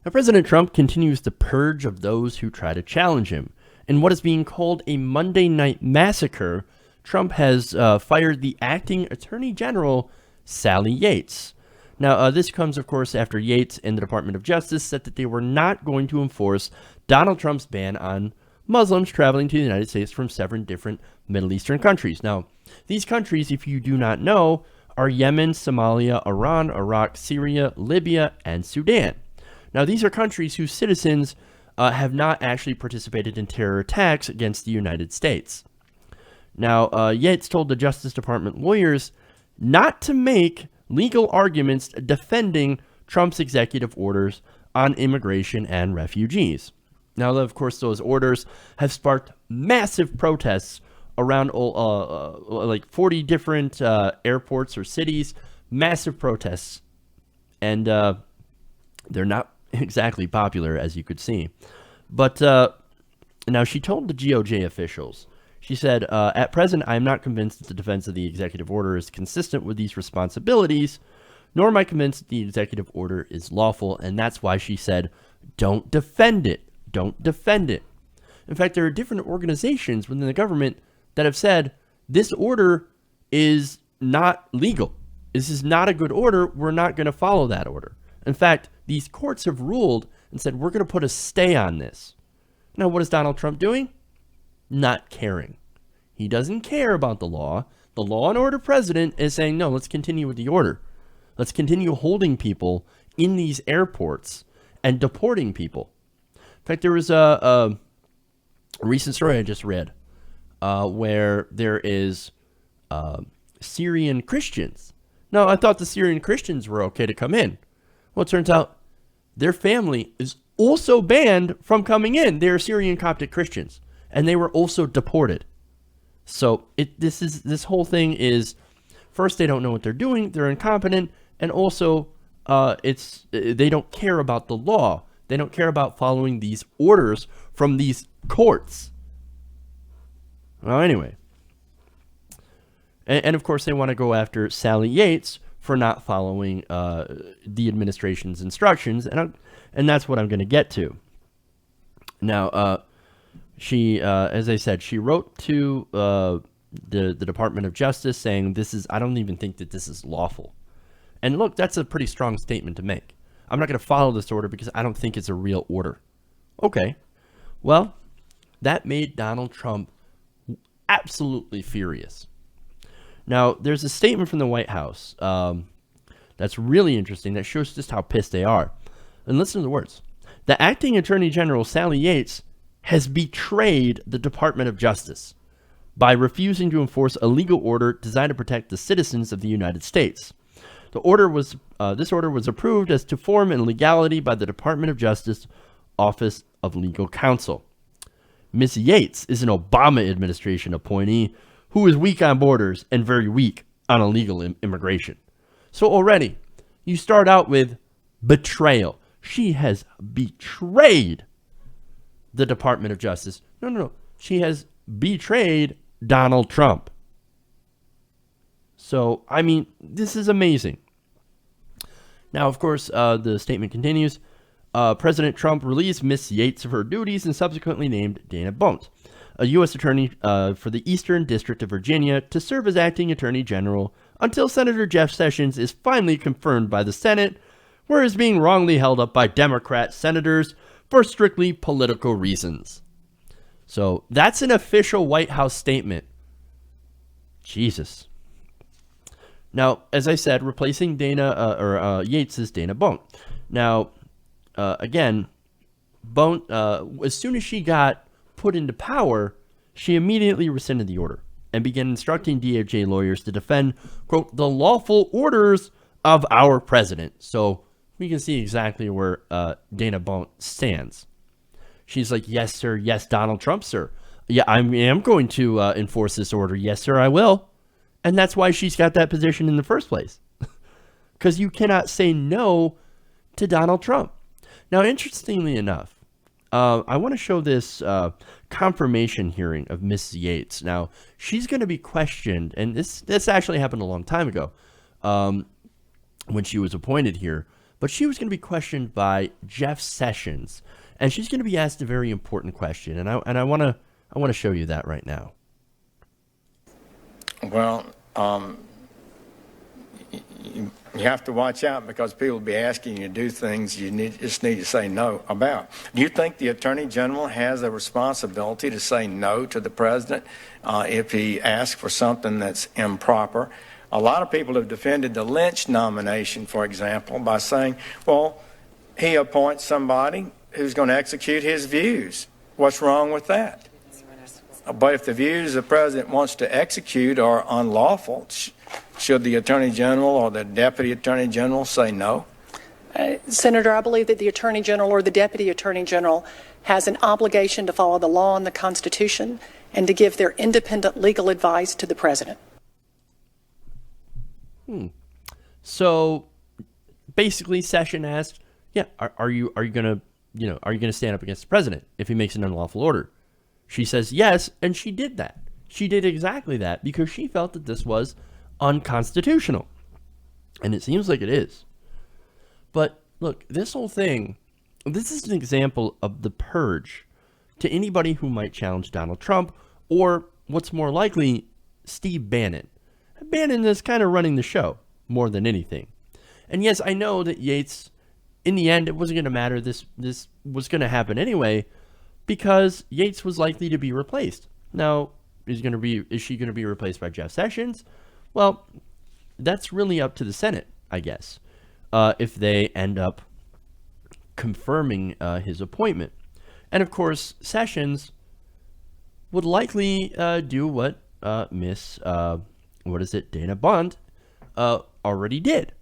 Now, President Trump continues the purge of those who try to challenge him. In what is being called a Monday night massacre, Trump has fired the acting Attorney General, Sally Yates. Now, this comes, of course, after Yates and the Department of Justice said that they were not going to enforce Donald Trump's ban on Muslims traveling to the United States from 7 different Middle Eastern countries. Now, these countries, if you do not know, are Yemen, Somalia, Iran, Iraq, Syria, Libya, and Sudan. Now, these are countries whose citizens have not actually participated in terror attacks against the United States. Now, Yates told the Justice Department lawyers not to make legal arguments defending Trump's executive orders on immigration and refugees. Now, of course, those orders have sparked massive protests around like 40 different airports or cities, massive protests. And they're not exactly popular, as you could see. But now she told the DOJ officials, she said, at present, I am not convinced that the defense of the executive order is consistent with these responsibilities, nor am I convinced that the executive order is lawful. And that's why she said, don't defend it. Don't defend it. In fact, there are different organizations within the government that have said this order is not legal. This is not a good order. We're not going to follow that order. In fact, these courts have ruled and said, we're going to put a stay on this. Now, what is Donald Trump doing? Not caring. He doesn't care about the law. The law and order president is saying, no, let's continue with the order. Let's continue holding people in these airports and deporting people. In fact, there was a recent story I just read where there is Syrian Christians. Now, I thought the Syrian Christians were okay to come in. Well, it turns out their family is also banned from coming in. They're Syrian Coptic Christians, and they were also deported. So this whole thing is, first, they don't know what they're doing. They're incompetent, and also they don't care about the law. They don't care about following these orders from these courts. Well, anyway. And of course, they want to go after Sally Yates for not following the administration's instructions. And that's what I'm going to get to. Now, she, as I said, she wrote to the Department of Justice saying, I don't even think that this is lawful. And look, that's a pretty strong statement to make. I'm not going to follow this order because I don't think it's a real order. Okay. Well, that made Donald Trump absolutely furious. Now, there's a statement from the White House that's really interesting that shows just how pissed they are. And listen to the words. The acting Attorney General, Sally Yates, has betrayed the Department of Justice by refusing to enforce a legal order designed to protect the citizens of the United States. This order was approved as to form and legality by the Department of Justice Office of Legal Counsel. Ms. Yates is an Obama administration appointee who is weak on borders and very weak on illegal immigration. So already, you start out with betrayal. She has betrayed the Department of Justice. No. She has betrayed Donald Trump. So, I mean, this is amazing. Now, of course, the statement continues. President Trump released Ms. Yates of her duties and subsequently named Dana Bones, a U.S. attorney for the Eastern District of Virginia, to serve as acting attorney general until Senator Jeff Sessions is finally confirmed by the Senate, where he is being wrongly held up by Democrat senators for strictly political reasons. So that's an official White House statement. Jesus. Now, as I said, replacing Yates is Dana Bones. Now, again, Bones, as soon as she got put into power, she immediately rescinded the order and began instructing DOJ lawyers to defend, quote, the lawful orders of our president. So we can see exactly where Dana Bones stands. She's like, yes, sir. Yes, Donald Trump, sir. Yeah, I am going to enforce this order. Yes, sir, I will. And that's why she's got that position in the first place. Because you cannot say no to Donald Trump. Now, interestingly enough, I want to show this confirmation hearing of Miss Yates. Now, she's going to be questioned, and this actually happened a long time ago when she was appointed here. but she was going to be questioned by Jeff Sessions, and she's going to be asked a very important question, and I want to show you that right now. Well, you have to watch out because people will be asking you to do things you just need to say no about. Do you think the Attorney General has a responsibility to say no to the president if he asks for something that's improper? A lot of people have defended the Lynch nomination, for example, by saying, well, he appoints somebody who's going to execute his views. What's wrong with that? But if the views the president wants to execute are unlawful, should the Attorney General or the Deputy Attorney General say no? Senator, I believe that the Attorney General or the Deputy Attorney General has an obligation to follow the law and the Constitution and to give their independent legal advice to the president. So basically, Sessions asked, "Yeah, are you gonna stand up against the president if he makes an unlawful order?" She says yes, and she did that. She did exactly that because she felt that this was unconstitutional, and it seems like it is. But look, this whole thing, this is an example of the purge to anybody who might challenge Donald Trump, or what's more likely, Steve Bannon. Bannon is kind of running the show more than anything. And yes, I know that Yates, in the end, it wasn't going to matter. This was going to happen anyway, because Yates was likely to be replaced. Now, is she going to be replaced by Jeff Sessions? Well, that's really up to the Senate, I guess, if they end up confirming his appointment. And of course, Sessions would likely do what Dana Bond already did.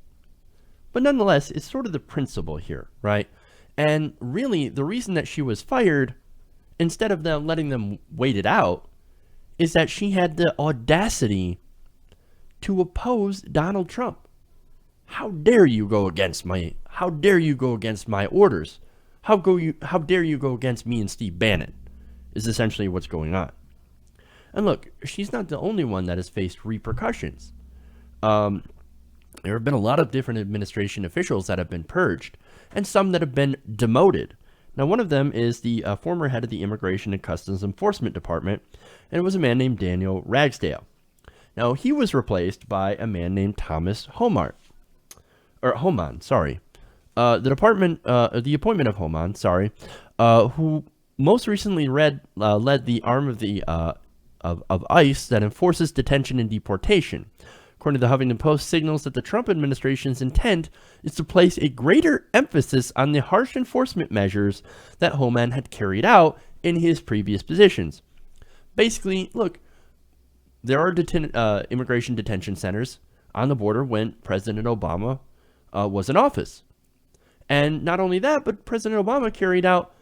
But nonetheless, it's sort of the principle here, right? And really, the reason that she was fired, instead of them letting them wait it out, is that she had the audacity to oppose Donald Trump. How dare you go against my orders? How dare you go against me and Steve Bannon? Is essentially what's going on. And look, she's not the only one that has faced repercussions. There have been a lot of different administration officials that have been purged, and some that have been demoted. Now, one of them is the former head of the Immigration and Customs Enforcement Department, and it was a man named Daniel Ragsdale. Now, he was replaced by a man named Thomas Homan. The appointment of Homan, who most recently led the arm of ICE that enforces detention and deportation. According to the Huffington Post, signals that the Trump administration's intent is to place a greater emphasis on the harsh enforcement measures that Homan had carried out in his previous positions. Basically, look, there are immigration detention centers on the border when President Obama was in office. And not only that, but President Obama carried out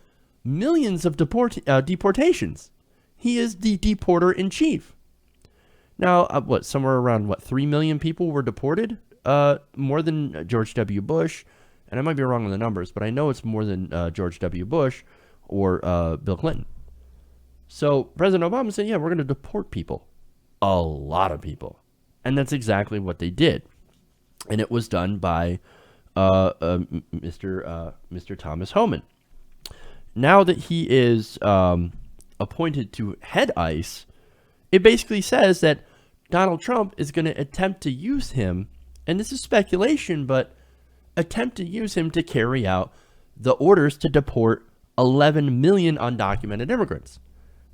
millions of deportations. He is the deporter in chief. Now, somewhere around 3 million people were deported? More than George W. Bush. And I might be wrong on the numbers, but I know it's more than George W. Bush or Bill Clinton. So President Obama said, yeah, we're going to deport people. A lot of people. And that's exactly what they did. And it was done by Mr. Thomas Homan. Now that he is appointed to head ICE, it basically says that Donald Trump is going to attempt to use him, and this is speculation, but attempt to use him to carry out the orders to deport 11 million undocumented immigrants.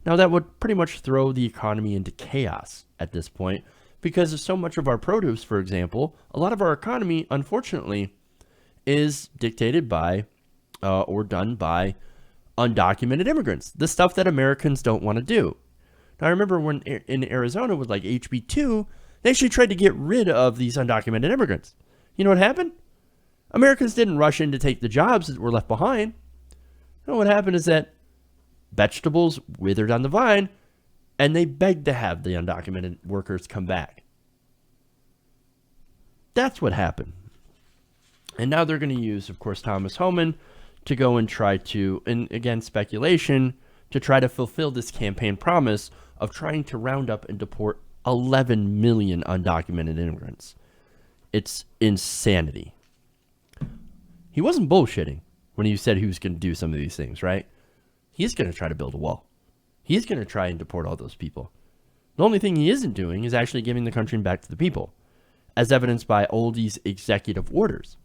Now, that would pretty much throw the economy into chaos at this point, because of so much of our produce, for example, a lot of our economy, unfortunately, is dictated by or done by undocumented immigrants, the stuff that Americans don't want to do. Now, I remember when in Arizona with like HB2, they actually tried to get rid of these undocumented immigrants. You know what happened? Americans didn't rush in to take the jobs that were left behind. You know what happened is that vegetables withered on the vine, and they begged to have the undocumented workers come back. That's what happened. And now they're going to use, of course, Thomas Homan to go and try to, and again, speculation, to try to fulfill this campaign promise of trying to round up and deport 11 million undocumented immigrants. It's insanity. He wasn't bullshitting when he said he was going to do some of these things, right? He's going to try to build a wall. He's going to try and deport all those people. The only thing he isn't doing is actually giving the country back to the people, as evidenced by all these executive orders.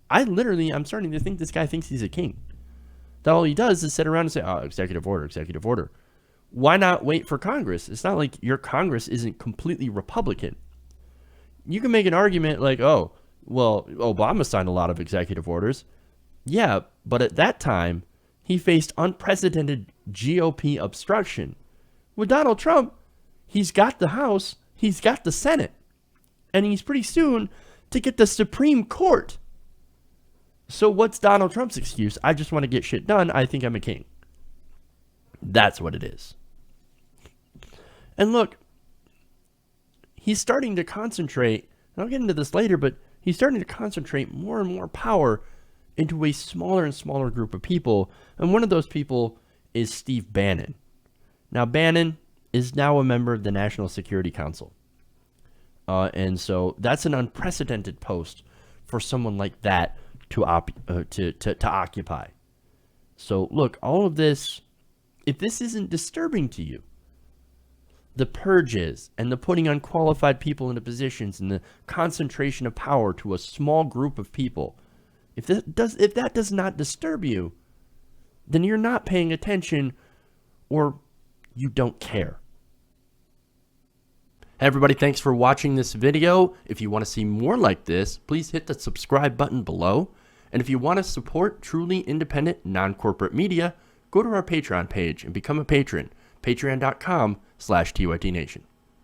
I'm starting to think this guy thinks he's a king. That all he does is sit around and say, oh, executive order, executive order. Why not wait for Congress? It's not like your Congress isn't completely Republican. You can make an argument like, oh, well, Obama signed a lot of executive orders. Yeah, but at that time, he faced unprecedented GOP obstruction. With Donald Trump, he's got the House, he's got the Senate, and he's pretty soon to get the Supreme Court. So what's Donald Trump's excuse? I just want to get shit done. I think I'm a king. That's what it is. And look, he's starting to concentrate, and I'll get into this later, but he's starting to concentrate more and more power into a smaller and smaller group of people. And one of those people is Steve Bannon. Now, Bannon is now a member of the National Security Council. And so that's an unprecedented post for someone like that to occupy. So look, all of this, if this isn't disturbing to you, the purges and the putting unqualified people into positions and the concentration of power to a small group of people, if that does not disturb you, then you're not paying attention or you don't care. Hey everybody, thanks for watching this video. If you want to see more like this, please hit the subscribe button below. And if you want to support truly independent, non-corporate media, go to our Patreon page and become a patron. Patreon.com/TYTNation.